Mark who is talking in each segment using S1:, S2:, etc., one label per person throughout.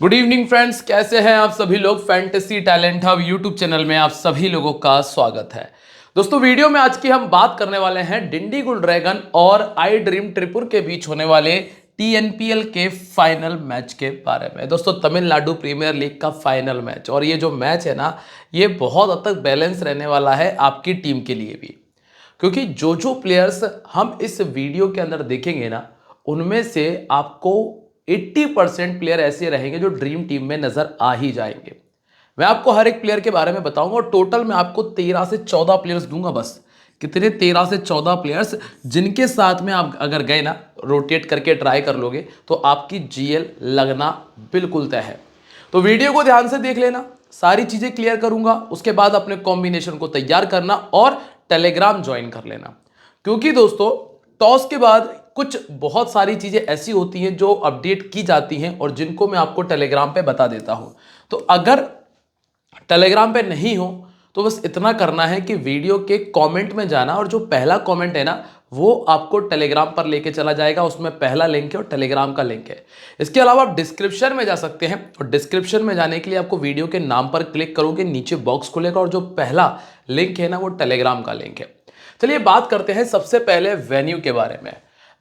S1: Good evening friends, कैसे हैं आप सभी लोग। Fantasy talent hub YouTube channel में आप सभी लोगों का स्वागत है। दोस्तों, वीडियो में आज की हम बात करने वाले हैं डिंडीगुल ड्रैगन और आई ड्रीम त्रिपुर के बीच होने वाले टीएनपीएल के फाइनल मैच के बारे में। दोस्तों, तमिलनाडु प्रीमियर लीग का फाइनल मैच, और ये जो मैच है ना, ये बहुत हद तक बैलेंस रहने वाला है आपकी टीम के लिए भी, क्योंकि जो जो प्लेयर्स हम इस वीडियो के अंदर देखेंगे ना, उनमें से आपको 80% प्लेयर ऐसे रहेंगे जो ड्रीम टीम में नजर आ ही जाएंगे। मैं आपको हर एक प्लेयर के बारे में बताऊंगा और टोटल मैं आपको 13 से 14 प्लेयर्स दूंगा। बस कितने? 13 से 14 प्लेयर्स, जिनके साथ में आप अगर गए ना, रोटेट करके ट्राई कर लोगे तो आपकी जीएल लगना बिल्कुल तय है। तो वीडियो को ध्यान से देख लेना, सारी चीजें क्लियर करूंगा, उसके बाद अपने कॉम्बिनेशन को तैयार करना और टेलीग्राम ज्वाइन कर लेना। क्योंकि दोस्तों, टॉस के बाद कुछ बहुत सारी चीजें ऐसी होती हैं जो अपडेट की जाती हैं और जिनको मैं आपको टेलीग्राम पे बता देता हूं। तो अगर टेलीग्राम पे नहीं हो तो बस इतना करना है कि वीडियो के कमेंट में जाना, और जो पहला कमेंट है ना, वो आपको टेलीग्राम पर लेके चला जाएगा। उसमें पहला लिंक है और टेलीग्राम का लिंक है। इसके अलावा आप डिस्क्रिप्शन में जा सकते हैं, और डिस्क्रिप्शन में जाने के लिए आपको वीडियो के नाम पर क्लिक करोगे, नीचे बॉक्स खुलेगा और जो पहला लिंक है ना, वो टेलीग्राम का लिंक है। चलिए बात करते हैं सबसे पहले वेन्यू के बारे में।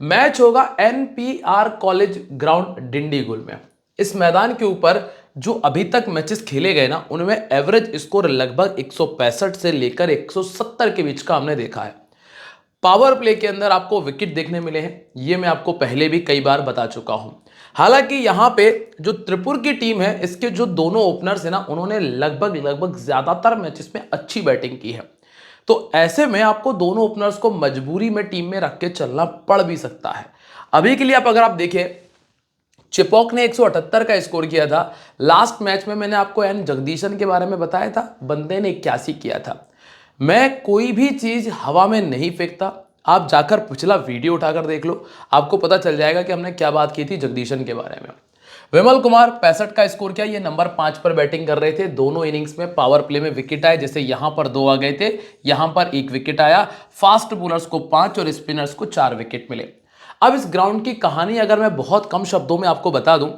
S1: मैच होगा एनपीआर कॉलेज ग्राउंड डिंडीगुल में। इस मैदान के ऊपर जो अभी तक मैचेस खेले गए ना, उनमें एवरेज स्कोर लगभग 165 से लेकर 170 के बीच का हमने देखा है। पावर प्ले के अंदर आपको विकेट देखने मिले हैं, ये मैं आपको पहले भी कई बार बता चुका हूं। हालांकि यहां पे जो त्रिपुर की टीम है, इसके जो दोनों ओपनर्स है ना, उन्होंने लगभग ज्यादातर मैचेस में अच्छी बैटिंग की है। तो ऐसे में आपको दोनों ओपनर्स को मजबूरी में टीम में रख के चलना पड़ भी सकता है। अभी के लिए अगर आप देखें, चिपॉक ने 178 का स्कोर किया था। लास्ट मैच में मैंने आपको एन जगदीशन के बारे में बताया था, बंदे ने 81 किया था। मैं कोई भी चीज हवा में नहीं फेंकता, आप जाकर पिछला वीडियो उठाकर देख लो, आपको पता चल जाएगा कि हमने क्या बात की थी जगदीशन के बारे में। विमल कुमार 65 का स्कोर किया, ये नंबर 5 पर बैटिंग कर रहे थे। दोनों इनिंग्स में पावर प्ले में विकेट आए, जैसे यहां पर 2 आ गए थे, यहां पर 1 विकेट आया। फास्ट बॉलर्स को 5 और स्पिनर्स को 4 विकेट मिले। अब इस ग्राउंड की कहानी अगर मैं बहुत कम शब्दों में आपको बता दूं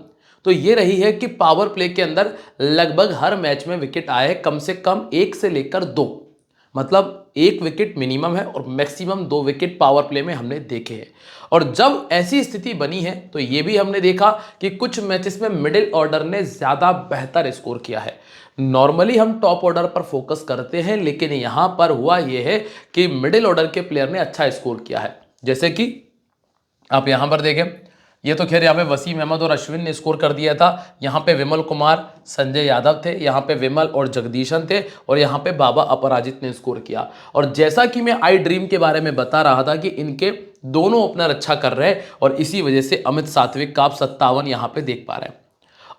S1: तो ये रही है कि पावर प्ले के अंदर लगभग हर मैच में विकेट आए हैं, कम से कम 1 से लेकर 2, मतलब 1 विकेट मिनिमम है और मैक्सिमम 2 विकेट पावर प्ले में हमने देखे हैं। और जब ऐसी स्थिति बनी है तो ये भी हमने देखा कि कुछ मैचेस में मिडिल ऑर्डर ने ज्यादा बेहतर स्कोर किया है। नॉर्मली हम टॉप ऑर्डर पर फोकस करते हैं, लेकिन यहां पर हुआ यह है कि मिडिल ऑर्डर के प्लेयर ने अच्छा स्कोर किया है। जैसे कि आप यहां पर देखें, ये तो खैर यहाँ पे वसीम अहमद और अश्विन ने स्कोर कर दिया था। यहाँ पे विमल कुमार, संजय यादव थे, यहाँ पे विमल और जगदीशन थे, और यहाँ पे बाबा अपराजित ने स्कोर किया। और जैसा कि मैं आई ड्रीम के बारे में बता रहा था कि इनके दोनों ओपनर अच्छा कर रहे हैं, और इसी वजह से अमित सात्विक का आप 57 यहाँ पे देख पा रहे हैं।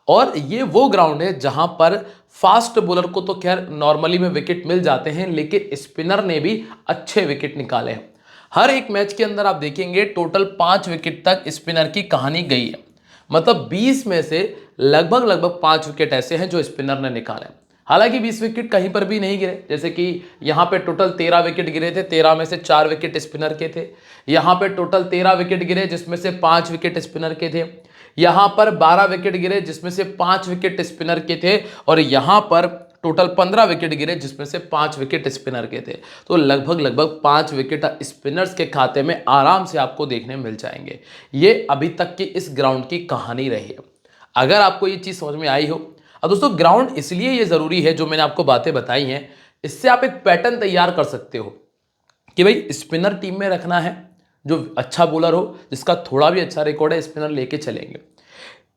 S1: और ये वो ग्राउंड है जहां पर फास्ट बॉलर को तो खैर नॉर्मली में विकेट मिल जाते हैं, लेकिन स्पिनर ने भी अच्छे विकेट निकाले हैं। हर एक मैच के अंदर आप देखेंगे टोटल 5 विकेट तक स्पिनर की कहानी गई है। मतलब 20 में से लगभग 5 विकेट ऐसे हैं जो स्पिनर ने निकाले। हालांकि 20 विकेट कहीं पर भी नहीं गिरे, जैसे कि यहाँ पे टोटल 13 विकेट गिरे थे, 13 में से 4 विकेट स्पिनर के थे। यहाँ पे टोटल 13 विकेट गिरे, जिसमें से 5 विकेट स्पिनर के थे। यहाँ पर 12 विकेट गिरे, जिसमें से 5 विकेट स्पिनर के थे। और यहाँ पर टोटल 15 विकेट गिरे, जिसमें से 5 विकेट स्पिनर के थे। तो लगभग 5 विकेट स्पिनर्स के खाते में आराम से आपको देखने मिल जाएंगे। ये अभी तक की इस ग्राउंड की कहानी रही है, अगर आपको ये चीज़ समझ में आई हो। अब दोस्तों, ग्राउंड इसलिए ये ज़रूरी है, जो मैंने आपको बातें बताई हैं, इससे आप एक पैटर्न तैयार कर सकते हो कि भाई स्पिनर टीम में रखना है, जो अच्छा बॉलर हो, जिसका थोड़ा भी अच्छा रिकॉर्ड है, स्पिनर लेके चलेंगे।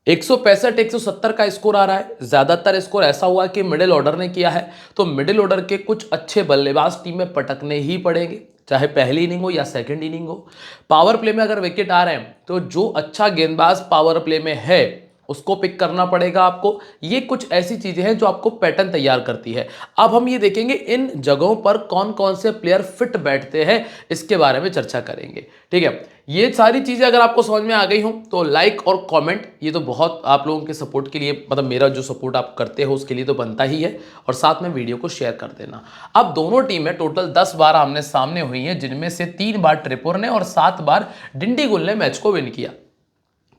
S1: 165 170 का स्कोर आ रहा है। ज्यादातर स्कोर ऐसा हुआ कि मिडिल ऑर्डर ने किया है, तो मिडिल ऑर्डर के कुछ अच्छे बल्लेबाज टीम में पटकने ही पड़ेंगे, चाहे पहली इनिंग हो या सेकंड इनिंग हो। पावर प्ले में अगर विकेट आ रहे हैं तो जो अच्छा गेंदबाज पावर प्ले में है उसको पिक करना पड़ेगा आपको। ये कुछ ऐसी चीजें हैं जो आपको पैटर्न तैयार करती है। अब हम ये देखेंगे इन जगहों पर कौन कौन से प्लेयर फिट बैठते हैं, इसके बारे में चर्चा करेंगे। ठीक है, ये सारी चीजें अगर आपको समझ में आ गई हो तो लाइक और कमेंट, ये तो बहुत आप लोगों के सपोर्ट के लिए, मतलब मेरा जो सपोर्ट आप करते हो उसके लिए तो बनता ही है, और साथ में वीडियो को शेयर कर देना। अब दोनों टीमें टोटल 10 बार आमने सामने हुई हैं, जिनमें से 3 बार त्रिपुर ने और 7 बार डिंडीगुल ने मैच को विन किया।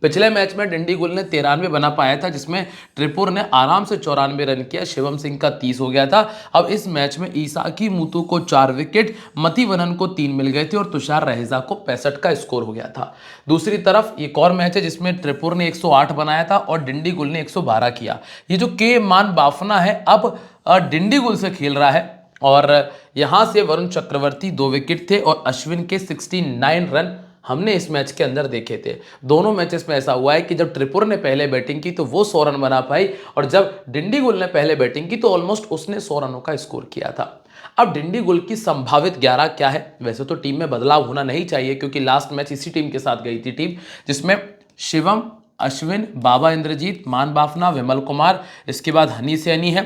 S1: पिछले मैच में डिंडीगुल ने 93 बना पाया था, जिसमें त्रिपुर ने आराम से 94 रन किया, शिवम सिंह का 30 हो गया था। अब इस मैच में ईसाकी मुतु को 4 विकेट, मतिवनन को 3 मिल गए थे और तुषार रहेजा को 65 का स्कोर हो गया था। दूसरी तरफ एक और मैच है जिसमें त्रिपुर ने 108 बनाया था और डिंडीगुल ने 112 किया। ये जो के मान बाफना है अब डिंडीगुल से खेल रहा है और यहां से वरुण चक्रवर्ती 2 विकेट थे और अश्विन के 69 रन हमने इस मैच के अंदर देखे थे। दोनों मैचेस में ऐसा हुआ है कि जब त्रिपुर ने पहले बैटिंग की तो वो 100 रन बना पाई और जब डिंडीगुल ने पहले बैटिंग की तो ऑलमोस्ट उसने 100 रनों का स्कोर किया था। अब डिंडीगुल की संभावित 11 क्या है? वैसे तो टीम में बदलाव होना नहीं चाहिए क्योंकि लास्ट मैच इसी टीम के साथ गई थी टीम, जिसमें शिवम, अश्विन, बाबा इंद्रजीत, मान बाफना, विमल कुमार, इसके बाद हनी सैनी है।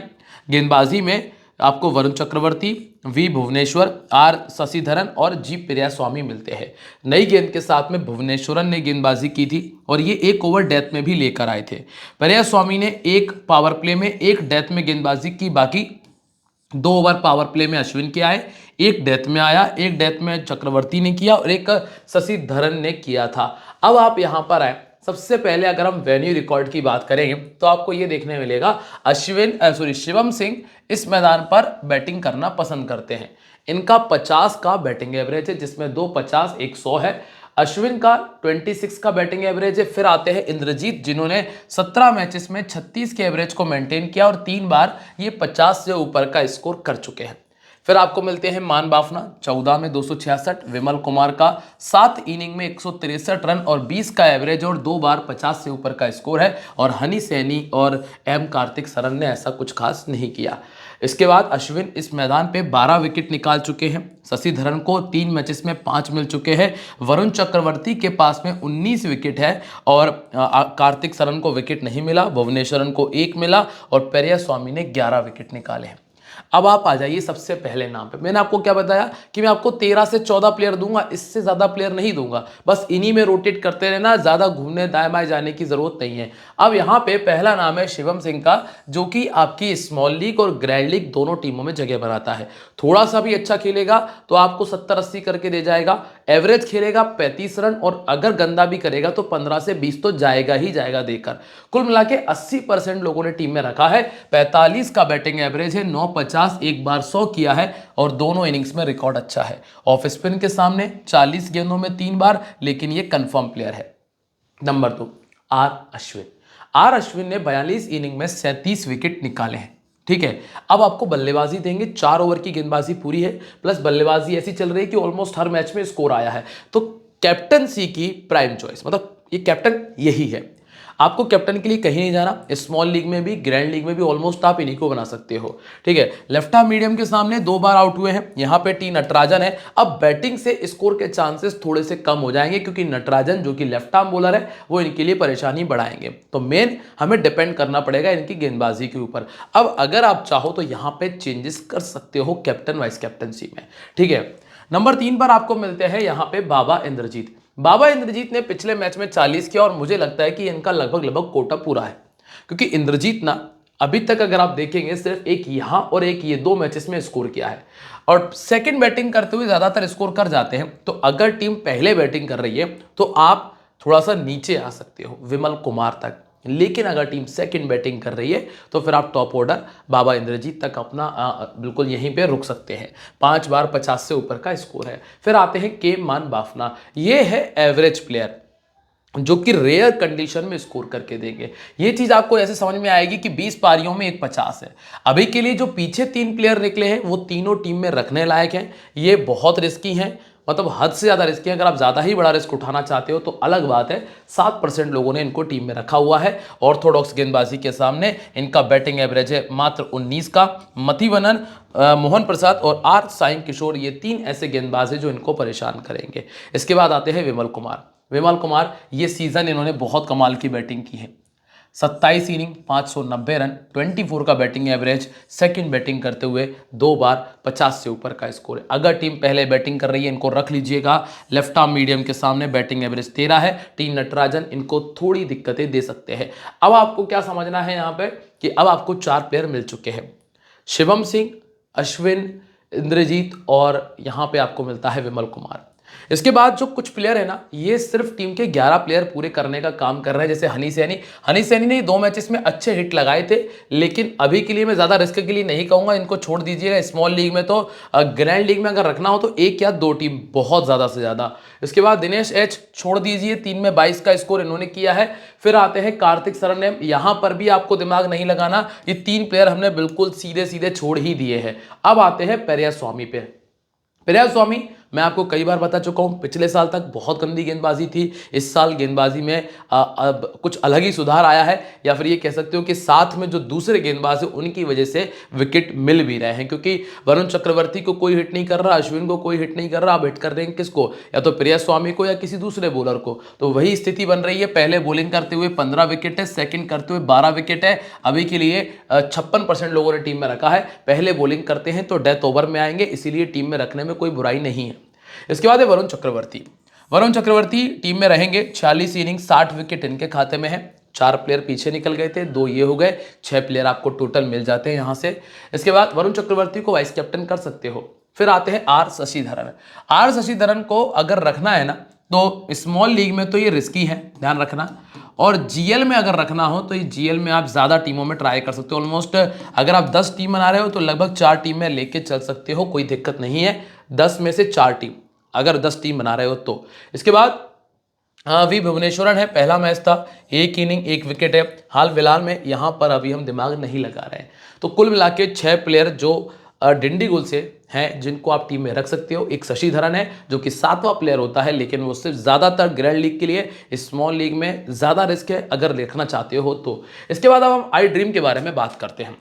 S1: गेंदबाजी में आपको वरुण चक्रवर्ती, वी भुवनेश्वर, आर शशिधरन और जी पेरियास्वामी मिलते हैं। नई गेंद के साथ में भुवनेश्वरन ने गेंदबाजी की थी और ये 1 ओवर डेथ में भी लेकर आए थे। पेरियास्वामी ने 1 पावर प्ले में 1 डेथ में गेंदबाजी की, बाकी 2 ओवर पावर प्ले में अश्विन के आए, 1 डेथ में आया, 1 डेथ में चक्रवर्ती ने किया और 1 शशिधरन ने किया था। अब आप यहां पर आए, सबसे पहले अगर हम वेन्यू रिकॉर्ड की बात करेंगे तो आपको ये देखने मिलेगा शिवम सिंह इस मैदान पर बैटिंग करना पसंद करते हैं। इनका 50 का बैटिंग एवरेज है, जिसमें 2 50 1 100 है। अश्विन का 26 का बैटिंग एवरेज है। फिर आते हैं इंद्रजीत, जिन्होंने 17 मैचेस में 36 के एवरेज को मेंटेन किया और 3 बार ये 50 से ऊपर का स्कोर कर चुके हैं। फिर आपको मिलते हैं मान बाफना 14 में 266, विमल कुमार का 7 इनिंग में 163 रन और 20 का एवरेज और 2 बार 50 से ऊपर का स्कोर है। और हनी सैनी और एम कार्तिक सरन ने ऐसा कुछ खास नहीं किया। इसके बाद अश्विन इस मैदान पे 12 विकेट निकाल चुके हैं। शशिधरन को 3 मैचेस में 5 मिल चुके हैं। वरुण चक्रवर्ती के पास में 19 विकेट है और कार्तिक सरन को विकेट नहीं मिला, भुवनेश्वरन को 1 मिला और पेरियास्वामी ने 11 विकेट निकाले हैं। अब आप आ जाइए सबसे पहले नाम पे। मैंने आपको क्या बताया कि मैं आपको 13 से 14 प्लेयर दूंगा, इससे ज्यादा प्लेयर नहीं दूंगा, बस इन्हीं में रोटेट करते रहना, ज्यादा घूमने दाएं बाएं जाने की जरूरत नहीं है। अब यहाँ पे पहला नाम है शिवम सिंह का, जो कि आपकी स्मॉल लीग और ग्रैंड लीग दोनों टीमों में जगह बनाता है। थोड़ा सा भी अच्छा खेलेगा तो आपको 70-80 करके दे जाएगा। एवरेज खेलेगा 35 रन और अगर गंदा भी करेगा तो 15 से 20 तो जाएगा ही जाएगा देकर। कुल मिला के 80% लोगों ने टीम में रखा है। 45 का बैटिंग एवरेज है, 950 एक बार 100 किया है और दोनों इनिंग्स में रिकॉर्ड अच्छा है। ऑफ स्पिन के सामने 40 गेंदों में 3 बार, लेकिन ये कंफर्म प्लेयर है। Number 2 R Ashwin. R Ashwin ने 42 इनिंग में 37 विकेट निकाले हैं। ठीक है, अब आपको बल्लेबाजी देंगे। 4 ओवर की गेंदबाजी पूरी है, प्लस बल्लेबाजी ऐसी चल रही है कि ऑलमोस्ट हर मैच में स्कोर आया है। तो कैप्टनसी की प्राइम चॉइस, मतलब ये कैप्टन यही है। आपको कैप्टन के लिए कहीं नहीं जाना। स्मॉल लीग में भी ग्रैंड लीग में भी ऑलमोस्ट आप इन्हीं को बना सकते हो। ठीक है, लेफ्ट आर्म मीडियम के सामने 2 बार आउट हुए हैं। यहाँ पे टी नटराजन है। अब बैटिंग से स्कोर के चांसेस थोड़े से कम हो जाएंगे क्योंकि नटराजन जो कि लेफ्ट आर्म बॉलर है वो इनके लिए परेशानी बढ़ाएंगे। तो मेन हमें डिपेंड करना पड़ेगा इनकी गेंदबाजी के ऊपर। अब अगर आप चाहो तो यहाँ पे चेंजेस कर सकते हो कैप्टन वाइस कैप्टनसी में। ठीक है, नंबर 3 पर आपको मिलते हैं यहाँ पे बाबा इंद्रजीत। बाबा इंद्रजीत ने पिछले मैच में 40 किया और मुझे लगता है कि इनका लगभग कोटा पूरा है, क्योंकि इंद्रजीत ना अभी तक अगर आप देखेंगे सिर्फ एक यहां और एक ये 2 मैचेस में स्कोर किया है और सेकंड बैटिंग करते हुए ज्यादातर स्कोर कर जाते हैं। तो अगर टीम पहले बैटिंग कर रही है तो आप थोड़ा सा नीचे आ सकते हो विमल कुमार तक, लेकिन अगर टीम सेकंड बैटिंग कर रही है तो फिर आप टॉप ऑर्डर बाबा इंद्रजीत तक अपना बिल्कुल यहीं पे रुक सकते हैं। 5 बार 50 से ऊपर का स्कोर है। फिर आते हैं के मान बाफना। ये है एवरेज प्लेयर जो कि रेयर कंडीशन में स्कोर करके देंगे। ये चीज आपको ऐसे समझ में आएगी कि 20 पारियों में 150 है। अभी के लिए जो पीछे 3 प्लेयर निकले हैं वो तीनों टीम में रखने लायक हैं। ये बहुत रिस्की हैं, मतलब हद से ज़्यादा रिस्की है। अगर आप ज़्यादा ही बड़ा रिस्क उठाना चाहते हो तो अलग बात है। 7% लोगों ने इनको टीम में रखा हुआ है। ऑर्थोडॉक्स गेंदबाजी के सामने इनका बैटिंग एवरेज है मात्र 19 का। मतिवनन, मोहन प्रसाद और आर साई किशोर, ये 3 ऐसे गेंदबाज हैं जो इनको परेशान करेंगे। इसके बाद आते हैं विमल कुमार। विमल कुमार ये सीजन इन्होंने बहुत कमाल की बैटिंग की है। 27 इनिंग 590 रन, 24 का बैटिंग एवरेज, सेकंड बैटिंग करते हुए 2 बार 50 से ऊपर का स्कोर है। अगर टीम पहले बैटिंग कर रही है इनको रख लीजिएगा। लेफ्ट आर्म मीडियम के सामने बैटिंग एवरेज 13 है। टी नटराजन इनको थोड़ी दिक्कतें दे सकते हैं। अब आपको क्या समझना है यहाँ पे कि अब आपको 4 प्लेयर मिल चुके हैं, शिवम सिंह, अश्विन, इंद्रजीत और यहाँ पे आपको मिलता है विमल कुमार। इसके बाद जो कुछ प्लेयर है ना, ये सिर्फ टीम के 11 प्लेयर पूरे करने का काम कर रहे हैं। जैसे हनी सैनी ने 2 मैचेस में अच्छे हिट लगाए थे, लेकिन अभी के लिए मैं ज़्यादा रिस्क के लिए नहीं कहूँगा, इनको छोड़ दीजिएगा। स्मॉल लीग में तो ग्रैंड लीग में अगर रखना हो तो 1 या 2 टीम, बहुत ज़्यादा से ज़्यादा। इसके बाद दिनेश एच छोड़ दीजिए, 3 में 22 का स्कोर इन्होंने किया है। फिर आते हैं कार्तिक सरनेम, यहाँ पर भी आपको दिमाग नहीं लगाना, ये 3 प्लेयर हमने बिल्कुल सीधे सीधे छोड़ ही दिए हैं। अब आते हैं पेरिया स्वामी पे। पेरिया स्वामी मैं आपको कई बार बता चुका हूं, पिछले साल तक बहुत गंदी गेंदबाजी थी। इस साल गेंदबाजी में अब कुछ अलग ही सुधार आया है, या फिर ये कह सकते हो कि साथ में जो दूसरे गेंदबाज है उनकी वजह से विकेट मिल भी रहे हैं, क्योंकि वरुण चक्रवर्ती को कोई हिट नहीं कर रहा, अश्विन को कोई हिट नहीं कर रहा। आप हिट कर रहे हैं किसको, या तो पेरिया स्वामी को या किसी दूसरे बॉलर को। तो वही स्थिति बन रही है। पहले बॉलिंग करते हुए 15 विकेट है, सेकंड करते हुए 12 विकेट है। अभी के लिए 56% लोगों ने टीम में रखा है। पहले बॉलिंग करते हैं तो डेथ ओवर में आएंगे, इसीलिए टीम में रखने में कोई बुराई नहीं है। इसके बाद है वरुण चक्रवर्ती टीम में रहेंगे। 46 इनिंग 60 विकेट इनके खाते में है। 4 प्लेयर पीछे निकल गए थे, 2 ये हो गए, 6 प्लेयर आपको टोटल मिल जाते हैं यहां से। इसके बाद वरुण चक्रवर्ती को वाइस कैप्टन कर सकते हो। फिर आते हैं आर शशिधरन को अगर रखना है ना, तो स्मॉल लीग में तो ये रिस्की है, ध्यान रखना। और जीएल में अगर रखना हो तो ये जीएल में आप ज़्यादा टीमों में ट्राई कर सकते हो। ऑलमोस्ट अगर आप 10 टीम बना रहे हो तो लगभग 4 टीम में लेके चल सकते हो, कोई दिक्कत नहीं है। 10 में से 4 टीम, अगर 10 टीम बना रहे हो तो। इसके बाद वी भुवनेश्वरन है, पहला मैच था, 1 इनिंग 1 विकेट है। हाल फिलहाल में यहाँ पर अभी हम दिमाग नहीं लगा रहे हैं। तो कुल मिला के 6 प्लेयर जो डिंडीगुल से हैं जिनको आप टीम में रख सकते हो। एक शशिधरन है जो कि 7वां प्लेयर होता है, लेकिन वो सिर्फ ज़्यादातर ग्रैंड लीग के लिए, स्मॉल लीग में ज़्यादा रिस्क है अगर देखना चाहते हो तो। इसके बाद अब हम आई ड्रीम के बारे में बात करते हैं।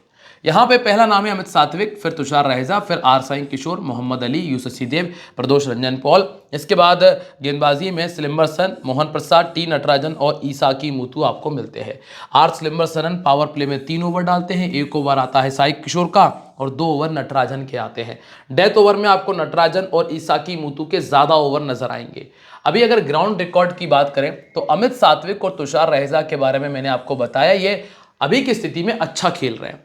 S1: यहाँ पे पहला नाम है अमित सात्विक, फिर तुषार रहेजा, फिर आर साई किशोर, मोहम्मद अली, यूसुफ देव, प्रदोष रंजन पॉल। इसके बाद गेंदबाजी में स्लिम्बरसन, मोहन प्रसाद, टी नटराजन और ईसाकी मुतु आपको मिलते हैं। आर स्लिम्बरसन पावर प्ले में 3 ओवर डालते हैं, 1 ओवर आता है साई किशोर का और 2 ओवर नटराजन के आते हैं। डेथ ओवर में आपको नटराजन और ईसाकी मुतु के ज़्यादा ओवर नजर आएंगे। अभी अगर ग्राउंड रिकॉर्ड की बात करें तो अमित सात्विक और तुषार रहेजा के बारे में मैंने आपको बताया, ये अभी की स्थिति में अच्छा खेल रहे हैं।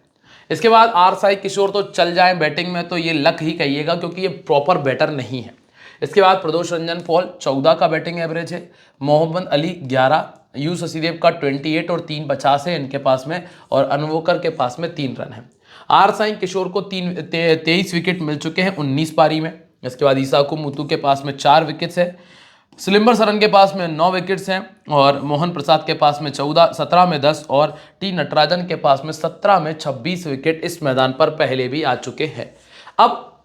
S1: इसके बाद आर साई किशोर तो चल जाए बैटिंग में तो ये लक ही कहिएगा, क्योंकि ये प्रॉपर बैटर नहीं है। इसके बाद प्रदोष रंजन पॉल 14 का बैटिंग एवरेज है, मोहम्मद अली 11, यू शशिदेव का 28 और 350 है इनके पास में, और अनवोकर के पास में 3 रन है। आर साई किशोर को 23 विकेट मिल चुके हैं 19 पारी में। इसके बाद ईसाकू मुतु के पास में 4 विकेट्स है, स्लिम्बरसन के पास में 9 विकेट्स हैं, और मोहन प्रसाद के पास में 14, 17 में 10 और टी नटराजन के पास में 17 में 26 विकेट इस मैदान पर पहले भी आ चुके हैं। अब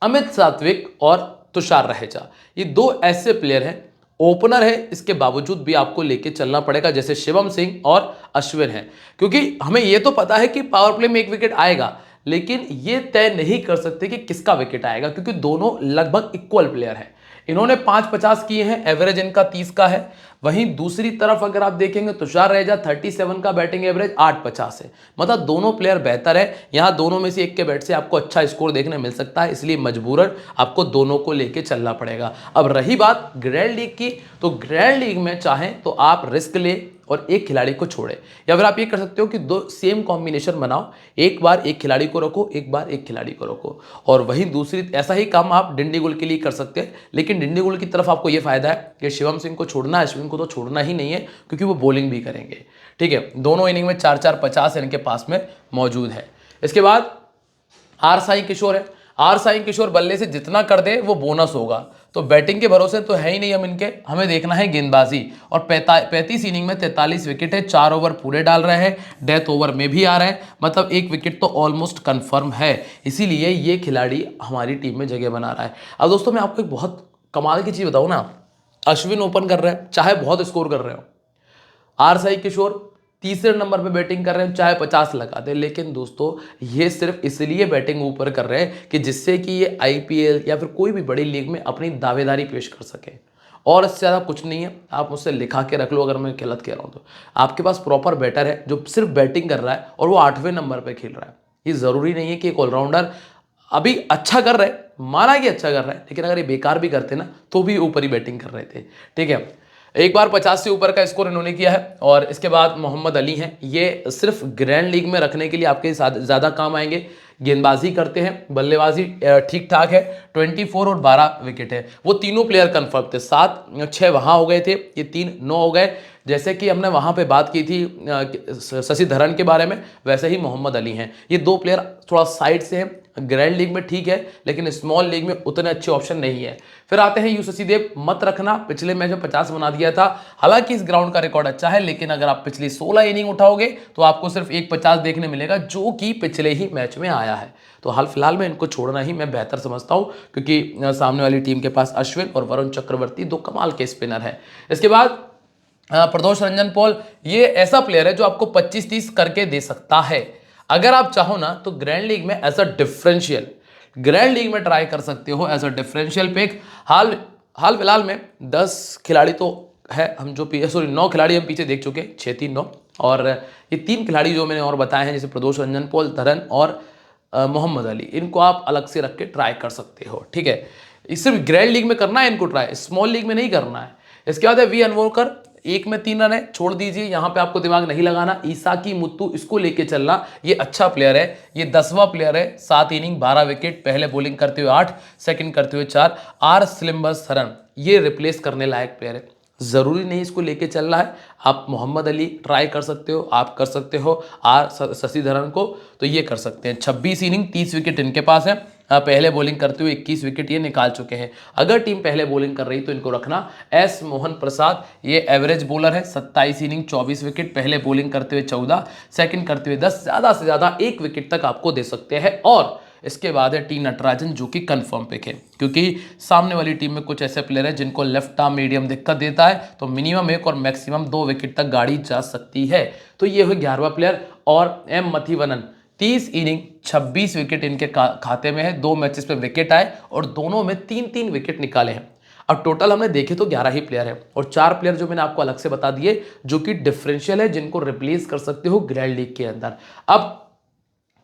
S1: अमित सात्विक और तुषार रहेजा, ये 2 ऐसे प्लेयर हैं, ओपनर है, इसके बावजूद भी आपको लेके चलना पड़ेगा, जैसे शिवम सिंह और अश्विन है, क्योंकि हमें ये तो पता है कि पावर प्ले में 1 विकेट आएगा, लेकिन ये तय नहीं कर सकते कि किसका विकेट आएगा, क्योंकि दोनों लगभग इक्वल प्लेयर हैं। इन्होंने 550 किए हैं, एवरेज इनका 30 का है। वहीं दूसरी तरफ अगर आप देखेंगे तुषार रहेजा 37 का बैटिंग एवरेज, 850 है। मतलब दोनों प्लेयर बेहतर है। यहां दोनों में से एक के बैट से आपको अच्छा स्कोर देखने मिल सकता है, इसलिए मजबूरन आपको दोनों को लेके चलना पड़ेगा। अब रही बात ग्रैंड लीग की, तो ग्रैंड लीग में चाहें तो आप रिस्क ले और एक खिलाड़ी को छोड़े, या फिर आप ये कर सकते हो कि 2 सेम कॉम्बिनेशन बनाओ, एक बार एक खिलाड़ी को रखो, एक बार एक खिलाड़ी को रखो। और वहीं दूसरी ऐसा ही काम आप डिंडीगुल के लिए कर सकते हैं, लेकिन डिंडीगुल की तरफ आपको ये फायदा है कि शिवम सिंह को छोड़ना है, अश्विन को तो छोड़ना ही नहीं है, क्योंकि वो बॉलिंग भी करेंगे। ठीक है, दोनों इनिंग में 4-4 50 इनके पास में मौजूद है। इसके बाद आर साई किशोर है। आर साई किशोर बल्ले से जितना कर दे वो बोनस होगा, तो बैटिंग के भरोसे तो है ही नहीं हम इनके, हमें देखना है गेंदबाजी। और 35 इनिंग में 43 विकेट है, 4 ओवर पूरे डाल रहे हैं, डेथ ओवर में भी आ रहे हैं, मतलब 1 विकेट तो ऑलमोस्ट कंफर्म है, इसीलिए ये खिलाड़ी हमारी टीम में जगह बना रहा है। अब दोस्तों मैं आपको एक बहुत कमाल की चीज़ बताऊँ ना, अश्विन ओपन कर रहे हैं, चाहे बहुत स्कोर कर रहे हो, आर साई किशोर तीसरे नंबर पे बैटिंग कर रहे हैं, चाहे 50 लगा दे, लेकिन दोस्तों ये सिर्फ इसलिए बैटिंग ऊपर कर रहे हैं कि जिससे कि ये आईपीएल या फिर कोई भी बड़ी लीग में अपनी दावेदारी पेश कर सके, और इससे ज़्यादा कुछ नहीं है। आप मुझसे लिखा के रख लो अगर मैं गलत कह रहा हूँ तो। आपके पास प्रॉपर बैटर है जो सिर्फ बैटिंग कर रहा है और वो 8वें नंबर पर खेल रहा है। ये ज़रूरी नहीं है कि एक ऑलराउंडर अभी अच्छा कर रहे हैं, माना कि अच्छा कर रहा है, लेकिन अगर ये बेकार भी करते ना तो भी ऊपर ही बैटिंग कर रहे थे। ठीक है, एक बार 50 से ऊपर का स्कोर इन्होंने किया है। और इसके बाद मोहम्मद अली हैं, ये सिर्फ ग्रैंड लीग में रखने के लिए आपके साथ ज़्यादा काम आएंगे। गेंदबाजी करते हैं, बल्लेबाजी ठीक ठाक है, 24 और 12 विकेट है। वो तीनों प्लेयर कंफर्म थे, 7-6 वहाँ हो गए थे, ये 3-9 हो गए। जैसे कि हमने वहाँ पे बात की थी शशि धरन के बारे में, वैसे ही मोहम्मद अली हैं। ये 2 प्लेयर थोड़ा साइड से हैं, ग्रैंड लीग में ठीक है लेकिन स्मॉल लीग में उतने अच्छे ऑप्शन नहीं है। फिर आते हैं यू शशिदेव, मत रखना, पिछले मैच में 50 बना दिया था। हालांकि इस ग्राउंड का रिकॉर्ड अच्छा है, लेकिन अगर आप पिछली 16 इनिंग उठाओगे तो आपको सिर्फ एक 50 देखने मिलेगा, जो कि पिछले ही मैच में आया है। तो हाल फिलहाल में इनको छोड़ना ही मैं बेहतर समझता हूं, क्योंकि सामने वाली टीम के पास अश्विन और वरुण चक्रवर्ती 2 कमाल के स्पिनर हैं। इसके बाद प्रदोष रंजन पॉल, ये ऐसा प्लेयर है जो आपको 25-30 करके दे सकता है। अगर आप चाहो ना तो ग्रैंड लीग में as a differential, grand league में ट्राई कर सकते हो एज अ डिफरेंशियल पिक। हाल फिलहाल में 10 खिलाड़ी तो है, हम जो 9 खिलाड़ी हम पीछे देख चुके, 6-3-9, और ये 3 खिलाड़ी जो मैंने और बताए हैं, जैसे प्रदोष रंजन पॉल, धरन और मोहम्मद अली, इनको आप अलग से रख के ट्राई कर सकते हो। ठीक है, इस सिर्फ ग्रैंड लीग में करना है इनको ट्राई, स्मॉल लीग में नहीं करना है। इसके बाद है वी अनवोकर, 1 में 3 रन है, छोड़ दीजिए, यहां पे आपको दिमाग नहीं लगाना। ईसाकी मुत्तू, इसको लेके चलना, ये अच्छा प्लेयर है, ये 10वां प्लेयर है, 7 इनिंग 12 विकेट, पहले बॉलिंग करते हुए 8, सेकंड करते हुए 4। आर स्लिम्बरसरन, ये रिप्लेस करने लायक प्लेयर है, जरूरी नहीं इसको लेके चलना है। आप मोहम्मद अली ट्राई कर सकते हो, आप कर सकते हो आर शशि धरन को, तो ये कर सकते हैं। 26 इनिंग 30 विकेट इनके पास है, पहले बॉलिंग करते हुए 21 विकेट ये निकाल चुके हैं। अगर टीम पहले बॉलिंग कर रही तो इनको रखना। एस मोहन प्रसाद, ये एवरेज बॉलर है, 27 इनिंग 24 विकेट, पहले बॉलिंग करते हुए 14, सेकंड करते हुए 10, ज़्यादा से ज़्यादा 1 विकेट तक आपको दे सकते हैं। और इसके बाद है टी नटराजन, जो कि कंफर्म पिक है, क्योंकि सामने वाली टीम में कुछ ऐसे प्लेयर हैं जिनको लेफ्ट आर्म मीडियम दिक्कत देता है, तो मिनिमम 1 और मैक्सिमम 2 विकेट तक गाड़ी जा सकती है। तो ये हुए 11वां प्लेयर। और एम मथिवनन, 30 इनिंग 26 विकेट इनके खाते में है, 2 मैचेस पे विकेट आए और दोनों में 3-3 विकेट निकाले हैं। अब टोटल हमने देखे तो 11 ही प्लेयर है, और 4 प्लेयर जो मैंने आपको अलग से बता दिए जो कि डिफरेंशियल है, जिनको रिप्लेस कर सकते हो ग्रैंड लीग के अंदर। अब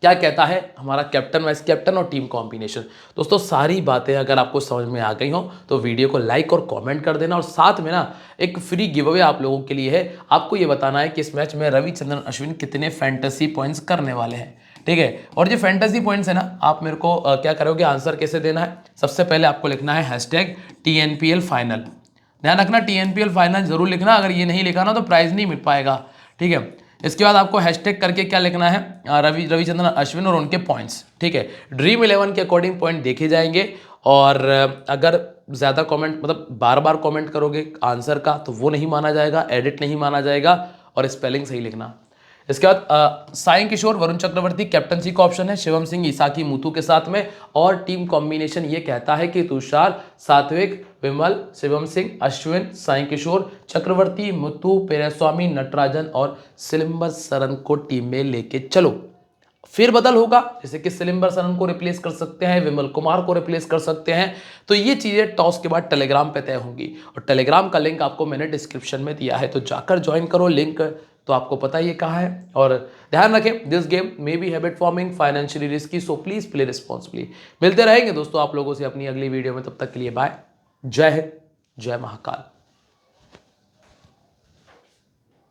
S1: क्या कहता है हमारा कैप्टन, वाइस कैप्टन और टीम कॉम्बिनेशन। दोस्तों सारी बातें अगर आपको समझ में आ गई हो तो वीडियो को लाइक और कमेंट कर देना, और साथ में ना एक फ्री गिव अवे आप लोगों के लिए है। आपको ये बताना है कि इस मैच में रविचंद्रन अश्विन कितने फैंटेसी पॉइंट्स करने वाले हैं। ठीक है, और जो फैंटेसी पॉइंट्स है ना, आप मेरे को क्या करोगे, आंसर कैसे देना है। सबसे पहले आपको लिखना है #TNPL फाइनल। ध्यान रखना, TNPL फाइनल जरूर लिखना, अगर ये नहीं लिखा ना तो प्राइज नहीं मिल पाएगा। ठीक है, इसके बाद आपको हैशटैग करके क्या लिखना है, रविचंद्रन अश्विन और उनके पॉइंट्स। ठीक है, ड्रीम 11 के अकॉर्डिंग पॉइंट देखे जाएंगे, और अगर ज़्यादा कमेंट मतलब बार बार कमेंट करोगे आंसर का तो वो नहीं माना जाएगा, एडिट नहीं माना जाएगा, और स्पेलिंग सही लिखना। इसके बाद साई किशोर, वरुण चक्रवर्ती कैप्टनसी का ऑप्शन है, शिवम सिंह, ईसाकी मुथु के साथ में, और टीम कॉम्बिनेशन ये कहता है कि तुषार, सात्विक, विमल, शिवम सिंह, अश्विन, साई किशोर, चक्रवर्ती, मुथु, पेरेस्वामी, नटराजन और सिलंबरसरन को टीम में लेके चलो। फिर बदल होगा, जैसे कि सिलंबरसरन को रिप्लेस कर सकते हैं, विमल कुमार को रिप्लेस कर सकते हैं, तो ये चीजें टॉस के बाद टेलीग्राम पे तय होंगी, और टेलीग्राम का लिंक आपको मैंने डिस्क्रिप्शन में दिया है, तो जाकर ज्वाइन करो, लिंक तो आपको पता ही कहाँ है। और ध्यान रखें, this game may be habit forming, financially risky, so please play responsibly. मिलते रहेंगे दोस्तों आप लोगों से अपनी अगली वीडियो में, तब तक के लिए बाय, जय हिंद, जय महाकाल।